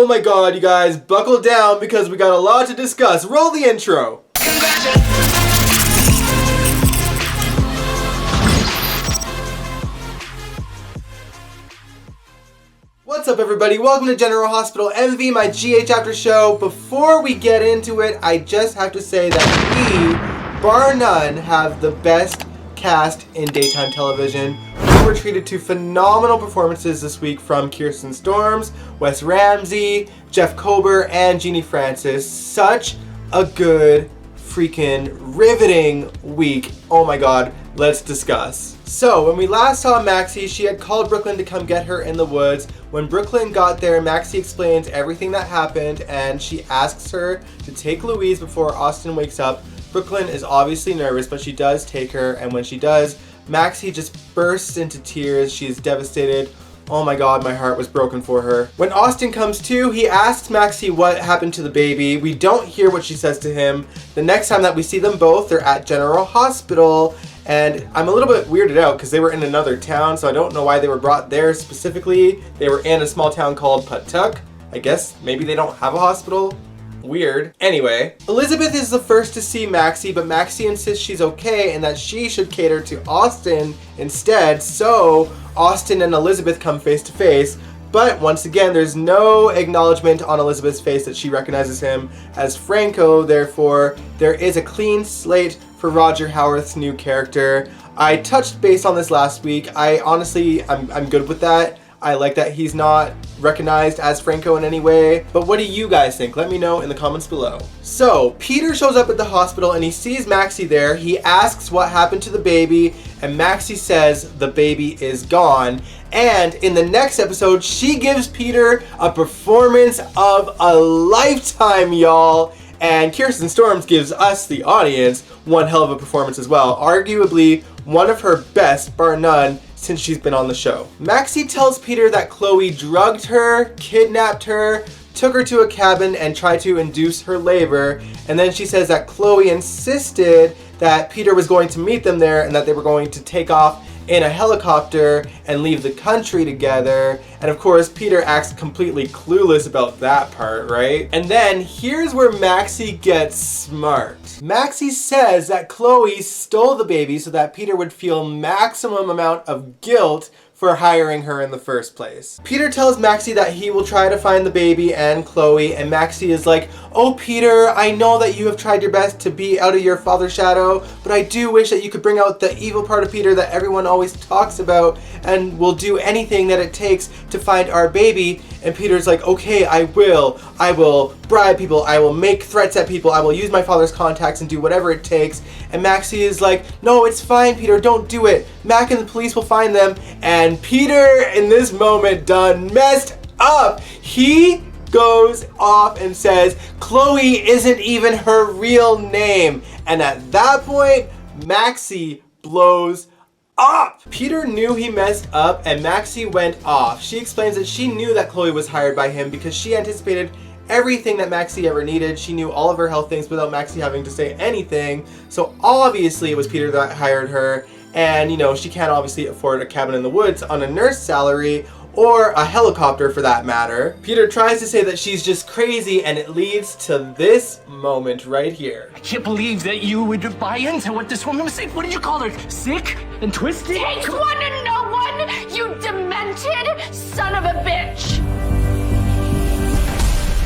Oh my god, you guys, buckle down because we got a lot to discuss. Roll the intro. What's up, everybody? Welcome to General Hospital MV, my GH After Show. Before we get into it, I just have to say that we, bar none, have the best cast in daytime television. We were treated to phenomenal performances this week from Kirsten Storms, Wes Ramsey, Jeff Kober, and Jeannie Francis. Such a good, freaking riveting week. Oh my god, let's discuss. So, when we last saw Maxie, she had called Brooklyn to come get her in the woods. When Brooklyn got there, Maxie explains everything that happened, and she asks her to take Louise before Austin wakes up. Brooklyn is obviously nervous, but she does take her, and when she does, Maxie just bursts into tears. She is devastated. Oh my god, my heart was broken for her. When Austin comes to, he asks Maxie what happened to the baby. We don't hear what she says to him. The next time that we see them both, they're at General Hospital, and I'm a little bit weirded out because they were in another town, so I don't know why they were brought there specifically. They were in a small town called Pawtuck. I guess maybe they don't have a hospital. Weird. Anyway, Elizabeth is the first to see Maxie, but Maxie insists she's okay and that she should cater to Austin instead, so Austin and Elizabeth come face to face. But once again, there's no acknowledgement on Elizabeth's face that she recognizes him as Franco, therefore there is a clean slate for Roger Howarth's new character. I touched base on this last week. I'm good with that. I like that he's not recognized as Franco in any way. But what do you guys think? Let me know in the comments below. So, Peter shows up at the hospital and he sees Maxie there. He asks what happened to the baby, and Maxie says the baby is gone. And in the next episode, she gives Peter a performance of a lifetime, y'all. And Kirsten Storms gives us, the audience, one hell of a performance as well. Arguably one of her best, bar none, since she's been on the show. Maxie tells Peter that Chloe drugged her, kidnapped her, took her to a cabin, and tried to induce her labor. And then she says that Chloe insisted that Peter was going to meet them there and that they were going to take off in a helicopter and leave the country together. And of course, Peter acts completely clueless about that part, right? And then here's where Maxie gets smart. Maxie says that Chloe stole the baby so that Peter would feel maximum amount of guilt for hiring her in the first place. Peter tells Maxie that he will try to find the baby and Chloe, and Maxie is like, "Oh Peter, I know that you have tried your best to be out of your father's shadow, but I do wish that you could bring out the evil part of Peter that everyone always talks about and will do anything that it takes to find our baby." And Peter's like, "Okay, I will bribe people, I will make threats at people, I will use my father's contacts and do whatever it takes." And Maxie is like, "No, it's fine, Peter, don't do it. Mac and the police will find them." And Peter, in this moment, done messed up. He goes off and says, Chloe isn't even her real name. And at that point, Maxie blows up. Peter knew he messed up and Maxie went off. She explains that she knew that Chloe was hired by him because she anticipated everything that Maxie ever needed. She knew all of her health things without Maxie having to say anything. So obviously it was Peter that hired her. And you know, she can't obviously afford a cabin in the woods on a nurse salary or a helicopter for that matter. Peter tries to say that she's just crazy, and it leads to this moment right here. I can't believe that you would buy into what this woman was saying. What did you call her? Sick and twisted? Takes one to know one, you demented son of a bitch.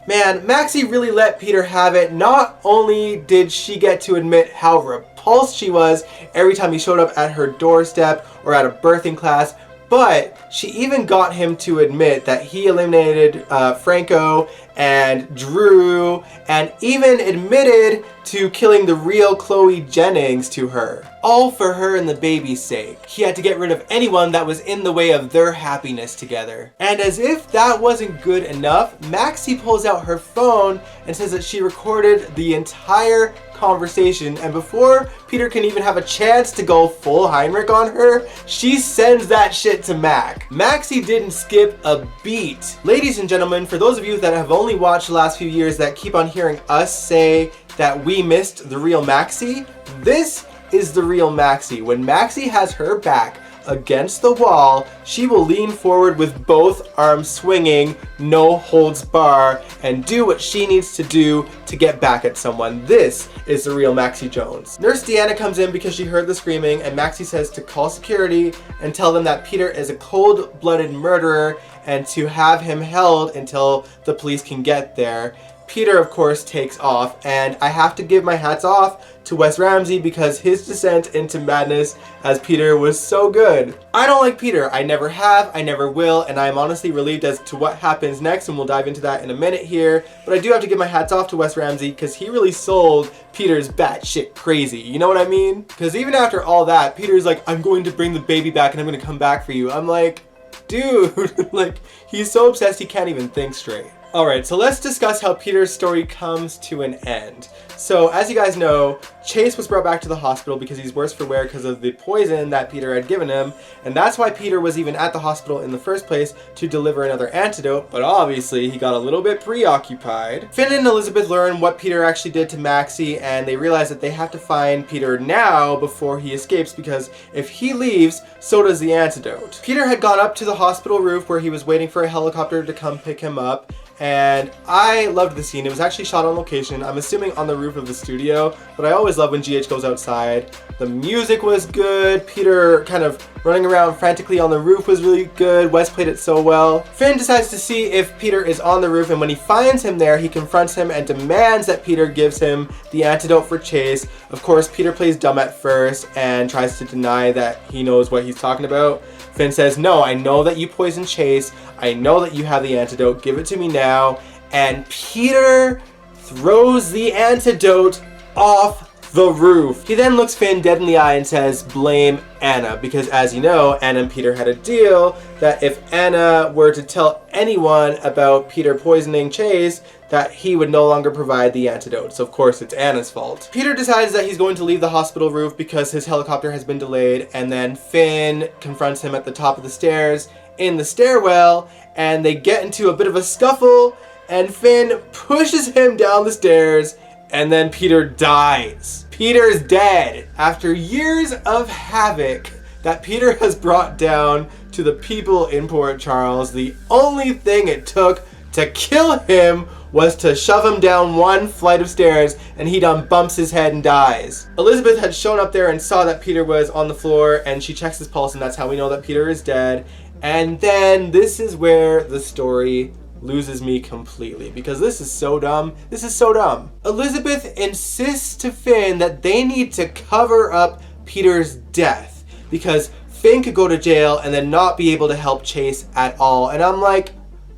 Man, Maxie really let Peter have it. Not only did she get to admit how repulsed she was every time he showed up at her doorstep or at a birthing class, but she even got him to admit that he eliminated Franco and Drew, and even admitted to killing the real Chloe Jennings to her. All for her and the baby's sake. He had to get rid of anyone that was in the way of their happiness together. And as if that wasn't good enough, Maxie pulls out her phone and says that she recorded the entire conversation, and before Peter can even have a chance to go full Heinrich on her, she sends that shit to Mac. Maxie didn't skip a beat. Ladies and gentlemen, for those of you that have only watched the last few years that keep on hearing us say that we missed the real Maxie, this is the real Maxie. When Maxie has her back against the wall, she will lean forward with both arms swinging, no holds bar, and do what she needs to do to get back at someone. This is the real Maxie Jones. Nurse Deanna comes in because she heard the screaming, and Maxie says to call security and tell them that Peter is a cold-blooded murderer and to have him held until the police can get there. Peter, of course, takes off, and I have to give my hats off to Wes Ramsey because his descent into madness as Peter was so good. I don't like Peter. I never have, I never will, and I'm honestly relieved as to what happens next, and we'll dive into that in a minute here. But I do have to give my hats off to Wes Ramsey because he really sold Peter's batshit crazy. You know what I mean? Because even after all that, Peter's like, I'm going to bring the baby back and I'm going to come back for you. I'm like, dude, like, he's so obsessed he can't even think straight. Alright, so let's discuss how Peter's story comes to an end. So, as you guys know, Chase was brought back to the hospital because he's worse for wear because of the poison that Peter had given him, and that's why Peter was even at the hospital in the first place, to deliver another antidote, but obviously he got a little bit preoccupied. Finn and Elizabeth learn what Peter actually did to Maxie, and they realize that they have to find Peter now before he escapes, because if he leaves, so does the antidote. Peter had gone up to the hospital roof where he was waiting for a helicopter to come pick him up, and I loved the scene. It was actually shot on location. I'm assuming on the roof of the studio, but I always love when GH goes outside. The music was good. Peter kind of running around frantically on the roof was really good. Wes played it so well. Finn decides to see if Peter is on the roof, and when he finds him there, he confronts him and demands that Peter gives him the antidote for Chase. Of course, Peter plays dumb at first and tries to deny that he knows what he's talking about. Finn says, no, I know that you poisoned Chase. I know that you have the antidote. Give it to me now. And Peter throws the antidote off the roof. He then looks Finn dead in the eye and says, blame Anna, because as you know, Anna and Peter had a deal that if Anna were to tell anyone about Peter poisoning Chase, that he would no longer provide the antidote. So of course it's Anna's fault. Peter decides that he's going to leave the hospital roof because his helicopter has been delayed, and then Finn confronts him at the top of the stairs in the stairwell, and they get into a bit of a scuffle, and Finn pushes him down the stairs, and then Peter dies. Peter's dead. After years of havoc that Peter has brought down to the people in Port Charles, the only thing it took to kill him was to shove him down one flight of stairs, and he done bumps his head and dies. Elizabeth had shown up there and saw that Peter was on the floor, and she checks his pulse, and that's how we know that Peter is dead. And then this is where the story loses me completely, because this is so dumb. This is so dumb. Elizabeth insists to Finn that they need to cover up Peter's death because Finn could go to jail and then not be able to help Chase at all. And I'm like,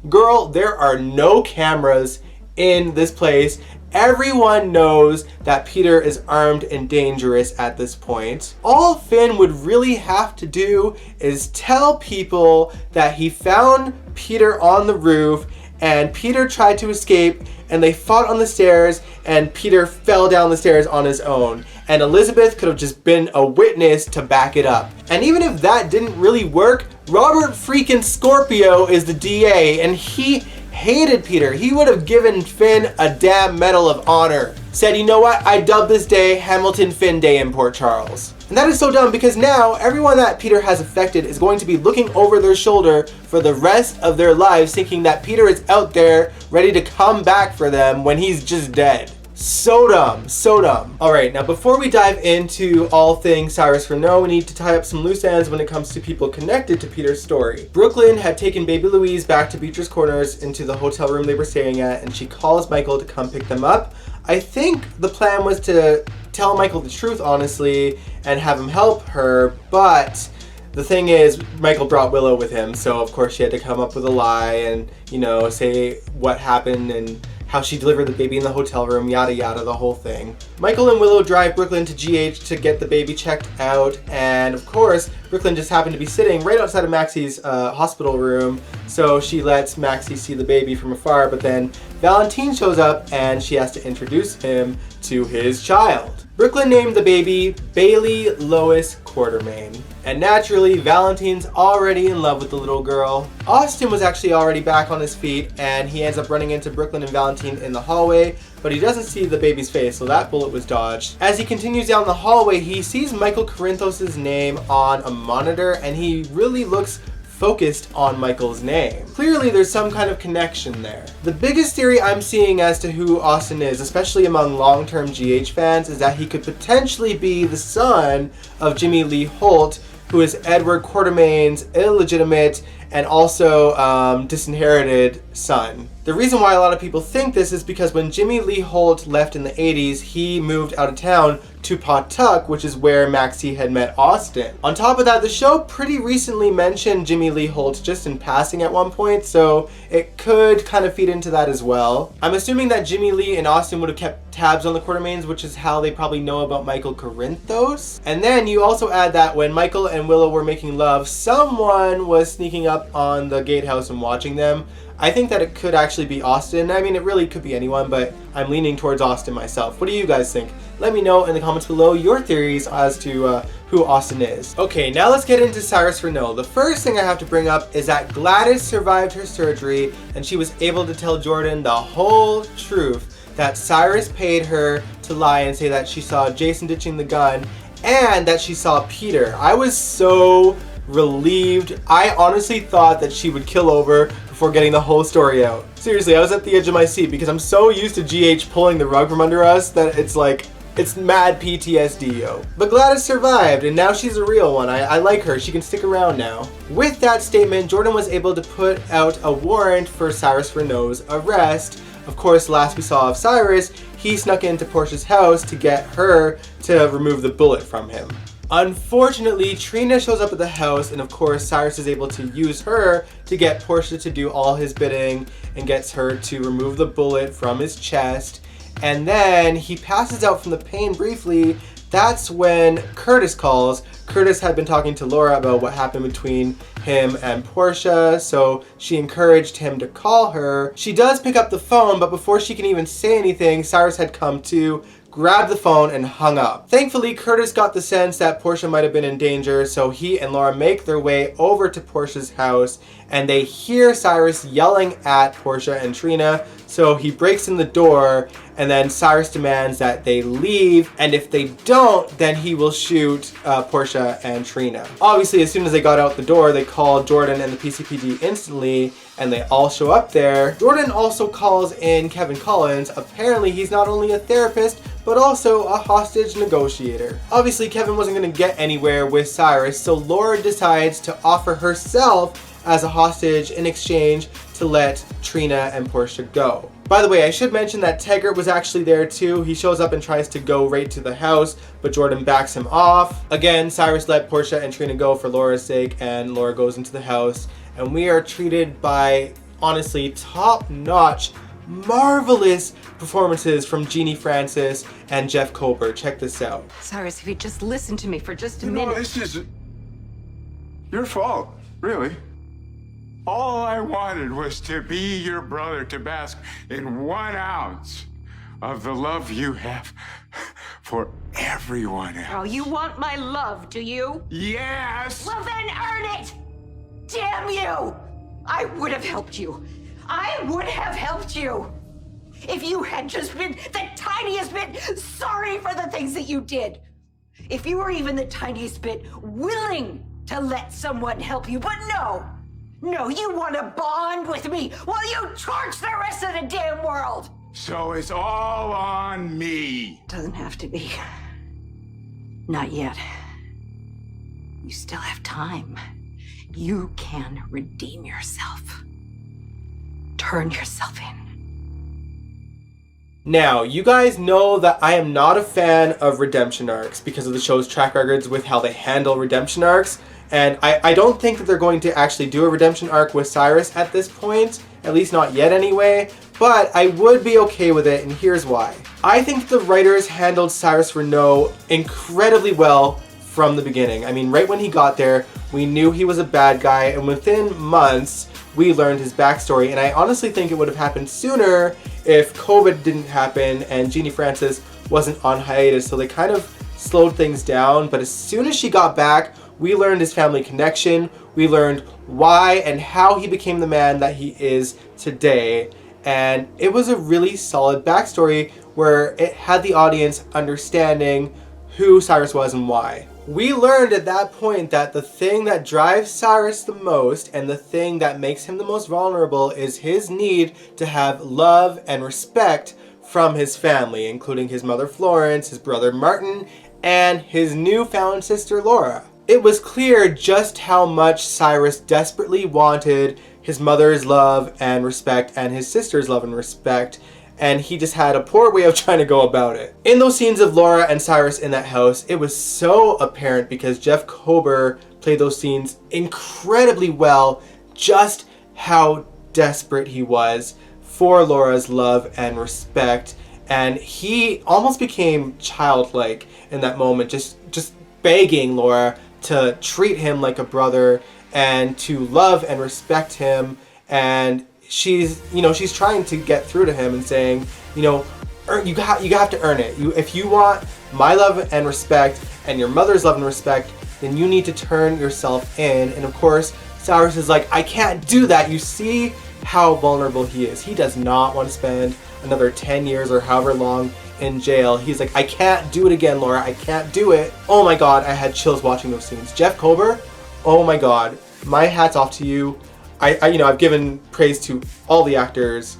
girl, there are no cameras in this place. Everyone knows that Peter is armed and dangerous at this point. All Finn would really have to do is tell people that he found Peter on the roof and Peter tried to escape and they fought on the stairs and Peter fell down the stairs on his own. And Elizabeth could have just been a witness to back it up. And even if that didn't really work, Robert freaking Scorpio is the DA and he hated Peter. He would have given Finn a damn Medal of Honor. Said, you know what? I dubbed this day Hamilton Finn Day in Port Charles. And that is so dumb because now everyone that Peter has affected is going to be looking over their shoulder for the rest of their lives thinking that Peter is out there ready to come back for them when he's just dead. So dumb, so dumb. Alright, now before we dive into all things Cyrus for No, we need to tie up some loose ends when it comes to people connected to Peter's story. Brooklyn had taken baby Louise back to Beecher's Corners into the hotel room they were staying at, and she calls Michael to come pick them up. I think the plan was to tell Michael the truth, honestly, and have him help her, but the thing is, Michael brought Willow with him, so of course she had to come up with a lie and, you know, say what happened and how she delivered the baby in the hotel room, yada yada, the whole thing. Michael and Willow drive Brooklyn to GH to get the baby checked out, and of course, Brooklyn just happened to be sitting right outside of Maxie's hospital room, so she lets Maxie see the baby from afar, but then Valentine shows up and she has to introduce him to his child. Brooklyn named the baby Bailey Lois Quartermain. And naturally, Valentine's already in love with the little girl. Austin was actually already back on his feet, and he ends up running into Brooklyn and Valentine in the hallway, but he doesn't see the baby's face, so that bullet was dodged. As he continues down the hallway, he sees Michael Corinthos' name on a monitor, and he really looks focused on Michael's name. Clearly there's some kind of connection there. The biggest theory I'm seeing as to who Austin is, especially among long-term GH fans, is that he could potentially be the son of Jimmy Lee Holt, who is Edward Quartermain's illegitimate and also disinherited son. The reason why a lot of people think this is because when Jimmy Lee Holt left in the 80s, he moved out of town to Pawtuck, which is where Maxie had met Austin. On top of that, the show pretty recently mentioned Jimmy Lee Holt just in passing at one point, so it could kind of feed into that as well. I'm assuming that Jimmy Lee and Austin would have kept tabs on the Quartermains, which is how they probably know about Michael Corinthos. And then you also add that when Michael and Willow were making love, someone was sneaking up on the gatehouse and watching them. I think that it could actually be Austin. I mean, it really could be anyone, but I'm leaning towards Austin myself. What do you guys think? Let me know in the comments below your theories as to who Austin is. Okay, now let's get into Cyrus Renault. The first thing I have to bring up is that Gladys survived her surgery and she was able to tell Jordan the whole truth, that Cyrus paid her to lie and say that she saw Jason ditching the gun and that she saw Peter. I was so relieved. I honestly thought that she would kill over before getting the whole story out. Seriously, I was at the edge of my seat because I'm so used to GH pulling the rug from under us that it's like, it's mad PTSD, yo. But Gladys survived, and now she's a real one. I like her. She can stick around now. With that statement, Jordan was able to put out a warrant for Cyrus Renault's arrest. Of course, last we saw of Cyrus, he snuck into Portia's house to get her to remove the bullet from him. Unfortunately, Trina shows up at the house, and of course Cyrus is able to use her to get Portia to do all his bidding and gets her to remove the bullet from his chest. And then he passes out from the pain briefly. That's when Curtis calls. Curtis had been talking to Laura about what happened between him and Portia, so she encouraged him to call her. She does pick up the phone, but before she can even say anything, Cyrus had come to, grabbed the phone, and hung up. Thankfully, Curtis got the sense that Portia might have been in danger, so he and Laura make their way over to Portia's house, and they hear Cyrus yelling at Portia and Trina, so he breaks in the door, and then Cyrus demands that they leave, and if they don't, then he will shoot Portia and Trina. Obviously, as soon as they got out the door, they called Jordan and the PCPD instantly, and they all show up there. Jordan also calls in Kevin Collins. Apparently, he's not only a therapist, but also a hostage negotiator. Obviously, Kevin wasn't going to get anywhere with Cyrus, so Laura decides to offer herself as a hostage in exchange to let Trina and Portia go. By the way, I should mention that Taggart was actually there too. He shows up and tries to go right to the house, but Jordan backs him off. Again, Cyrus let Portia and Trina go for Laura's sake, and Laura goes into the house, and we are treated by, honestly, top-notch, marvelous performances from Jeannie Francis and Jeff Kober. Check this out. Cyrus, if you just listen to me for just a You minute. know, this is your fault, really. All I wanted was to be your brother, to bask in 1 ounce of the love you have for everyone else. Oh, you want my love, do you? Yes! Well, then earn it! Damn you! I would have helped you. I would have helped you. If you had just been the tiniest bit sorry for the things that you did. If you were even the tiniest bit willing to let someone help you. But no. No, you want to bond with me while you torch the rest of the damn world. So it's all on me. Doesn't have to be. Not yet. You still have time. You can redeem yourself. Turn yourself in. Now, you guys know that I am not a fan of redemption arcs because of the show's track records with how they handle redemption arcs. And I don't think that they're going to actually do a redemption arc with Cyrus at this point, at least not yet anyway, but I would be okay with it, and here's why. I think the writers handled Cyrus Renault incredibly well from the beginning. I mean, right when he got there, we knew he was a bad guy, and within months, we learned his backstory, and I honestly think it would have happened sooner if COVID didn't happen and Jeannie Francis wasn't on hiatus, so they kind of slowed things down. But as soon as she got back, we learned his family connection. We learned why and how he became the man that he is today. And it was a really solid backstory where it had the audience understanding who Cyrus was and why. We learned at that point that the thing that drives Cyrus the most and the thing that makes him the most vulnerable is his need to have love and respect from his family, including his mother Florence, his brother Martin, and his newfound sister Laura. It was clear just how much Cyrus desperately wanted his mother's love and respect and his sister's love and respect, and he just had a poor way of trying to go about it. In those scenes of Laura and Cyrus in that house, it was so apparent because Jeff Kober played those scenes incredibly well, just how desperate he was for Laura's love and respect, and he almost became childlike in that moment, just begging Laura to treat him like a brother and to love and respect him. And she's trying to get through to him and saying, you have to earn it. If you want my love and respect and your mother's love and respect, then you need to turn yourself in. And of course, Cyrus is like, I can't do that. You see how vulnerable he is. He does not want to spend another 10 years or however long in jail. He's like, I can't do it again, Laura. I can't do it. Oh my God, I had chills watching those scenes. Jeff Kober, oh my God, my hat's off to you. I've given praise to all the actors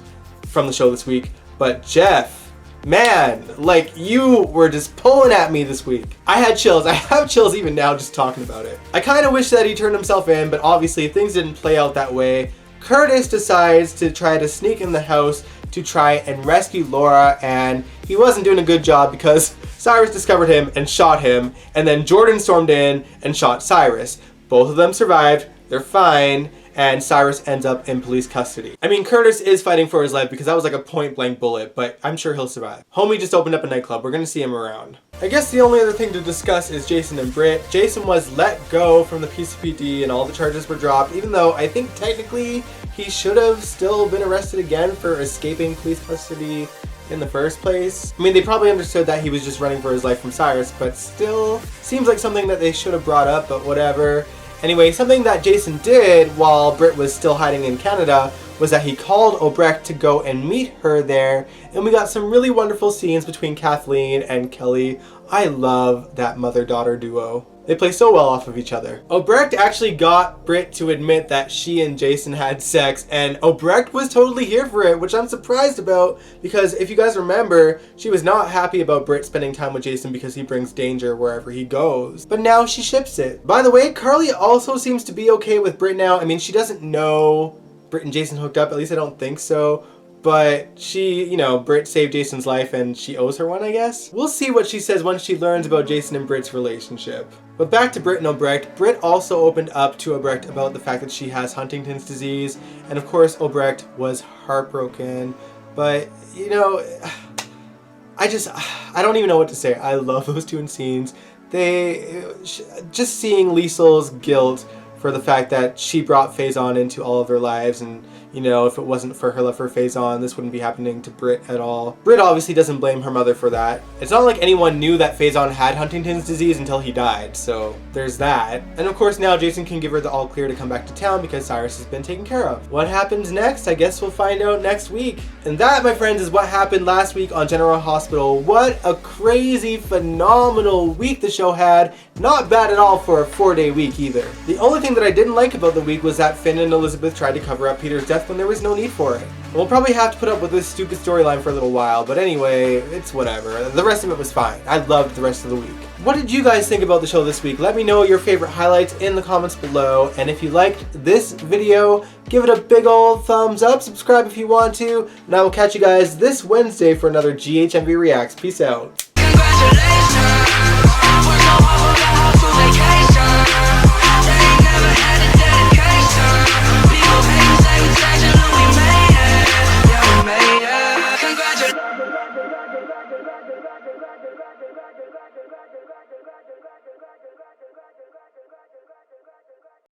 from the show this week, but Jeff, man, like, you were just pulling at me this week. I had chills. I have chills even now just talking about it. I kind of wish that he turned himself in, but obviously things didn't play out that way. Curtis decides to try to sneak in the house to try and rescue Laura, and he wasn't doing a good job because Cyrus discovered him and shot him, and then Jordan stormed in and shot Cyrus. Both of them survived, they're fine, and Cyrus ends up in police custody. I mean, Curtis is fighting for his life because that was like a point-blank bullet, but I'm sure he'll survive. Homie just opened up a nightclub. We're gonna see him around. I guess the only other thing to discuss is Jason and Britt. Jason was let go from the PCPD and all the charges were dropped, even though I think technically he should have still been arrested again for escaping police custody in the first place. I mean, they probably understood that he was just running for his life from Cyrus, but still seems like something that they should have brought up, but whatever. Anyway, something that Jason did while Britt was still hiding in Canada was that he called Obrecht to go and meet her there, and we got some really wonderful scenes between Kathleen and Kelly. I love that mother-daughter duo. They play so well off of each other. Obrecht actually got Britt to admit that she and Jason had sex, and Obrecht was totally here for it, which I'm surprised about because if you guys remember, she was not happy about Britt spending time with Jason because he brings danger wherever he goes. But now she ships it. By the way, Carly also seems to be okay with Britt now. I mean, she doesn't know Britt and Jason hooked up, at least I don't think so. But she, Britt saved Jason's life and she owes her one, I guess. We'll see what she says once she learns about Jason and Britt's relationship. But back to Britt and Obrecht. Britt also opened up to Obrecht about the fact that she has Huntington's disease. And of course, Obrecht was heartbroken. But, I don't even know what to say. I love those two scenes. Just seeing Liesel's guilt for the fact that she brought Faison into all of their lives, and if it wasn't for her love for Faison, this wouldn't be happening to Britt at all. Britt obviously doesn't blame her mother for that. It's not like anyone knew that Faison had Huntington's disease until he died, so there's that. And of course now Jason can give her the all clear to come back to town because Cyrus has been taken care of. What happens next? I guess we'll find out next week. And that, my friends, is what happened last week on General Hospital. What a crazy, phenomenal week the show had. Not bad at all for a 4-day week either. The only thing that I didn't like about the week was that Finn and Elizabeth tried to cover up Peter's death when there was no need for it. We'll probably have to put up with this stupid storyline for a little while, but anyway, it's whatever. The rest of it was fine. I loved the rest of the week. What did you guys think about the show this week? Let me know your favorite highlights in the comments below, and if you liked this video, give it a big old thumbs up, subscribe if you want to, and I will catch you guys this Wednesday for another GHMV Reacts. Peace out. Congratulations.